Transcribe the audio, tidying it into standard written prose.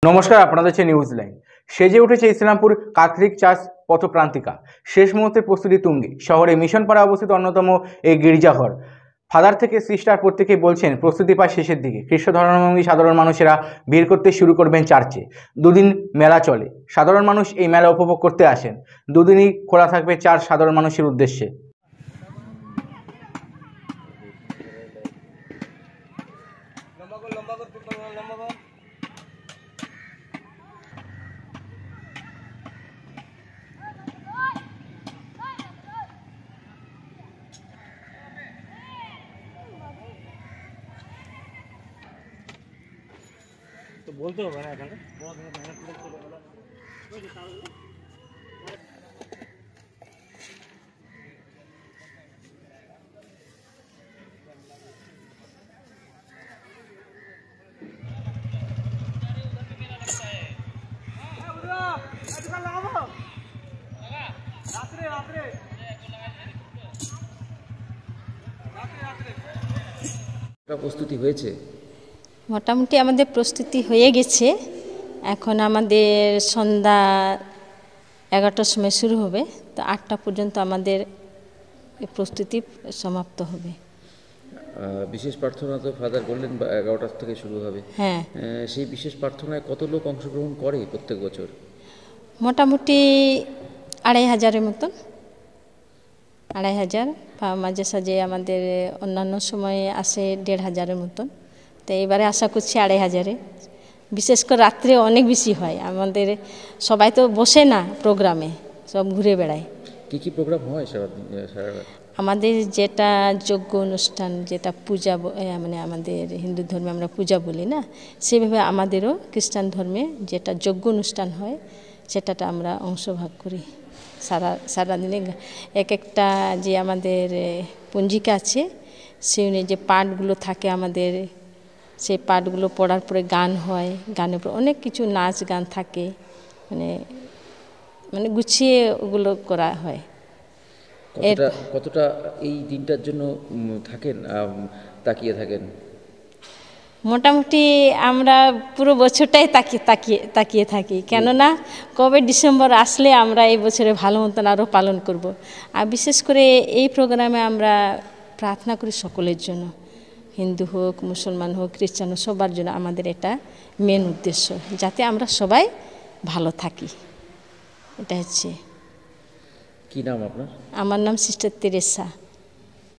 নমস্কার, আপনারা দেখছেন নিউজ লাইন। সেজে উঠেছে ইসলামপুর কার্তিক চার্চ পথপ্রান্তিকা। শেষ মুহূর্তে প্রস্তুতি তুঙ্গে। শহরে মিশনপাড়া অবস্থিত অন্যতম এই গির্জাঘর ফাদার থেকে সিস্টার প্রত্যেকেই বলছেন প্রস্তুতি পায় শেষের দিকে। খ্রিস্ট ধর্মাবলম্বী সাধারণ মানুষেরা ভিড় করতে শুরু করবেন চার্চে। দুদিন মেলা চলে, সাধারণ মানুষ এই মেলা উপভোগ করতে আসেন। দুদিনই খোলা থাকবে চার্চ সাধারণ মানুষের উদ্দেশ্যে। तो बोलते हो ना এখানে প্রস্তুতি হয়েছে? মোটামুটি আমাদের প্রস্তুতি হয়ে গেছে। এখন আমাদের সন্ধ্যা 11টার সময় শুরু হবে, তো 8টা পর্যন্ত আমাদের প্রস্তুতি সমাপ্ত হবে। বিশেষ প্রার্থনা তো ফাদার বললেন 11টা থেকে শুরু হবে। হ্যাঁ, সেই বিশেষ প্রার্থনায় কত লোক অংশগ্রহণ করে প্রত্যেক বছর? মোটামুটি 2500-এর মতন। 2500, মাঝে সাঝে আমাদের অন্যান্য সময়ে আসে 1500-এর মতন। তো এবারে আশা করছি 2500-এ। বিশেষ করে রাত্রে অনেক বেশি হয়। আমাদের সবাই তো বসে না প্রোগ্রামে, সব ঘুরে বেড়ায়। কী প্রোগ্রাম হয় সারা রাত? আমাদের যেটা যজ্ঞ অনুষ্ঠান, যেটা পূজা, মানে আমাদের হিন্দু ধর্মে আমরা পূজা বলি না, সেভাবে আমাদেরও খ্রিস্টান ধর্মে যেটা যজ্ঞ অনুষ্ঠান হয় সেটাতে আমরা অংশভাগ করি। সারাদিনে এক একটা যে আমাদের পঞ্জিকা আছে, সেই অনুযায়ী যে পাঠগুলো থাকে আমাদের, সেই পাঠগুলো পড়ার পরে গান হয়, গানের পরে অনেক কিছু নাচ গান থাকে, মানে গুছিয়ে ওগুলো করা হয়। কতটা এই দিনটার জন্য তাকিয়ে থাকেন? মোটামুটি আমরা পুরো বছরটাই তাকিয়ে থাকি, কেননা কবে ডিসেম্বর আসলে আমরা এই বছরে ভালো মতন আরও পালন করব। আর বিশেষ করে এই প্রোগ্রামে আমরা প্রার্থনা করি সকলের জন্য, হিন্দু হোক, মুসলমান হোক, খ্রিস্টান হোক, সবার জন্য আমাদের এটা মেন উদ্দেশ্য, যাতে আমরা সবাই ভালো থাকি। এটা হচ্ছে। কি নাম আপনার? আমার নাম সিস্টার তেরেসা।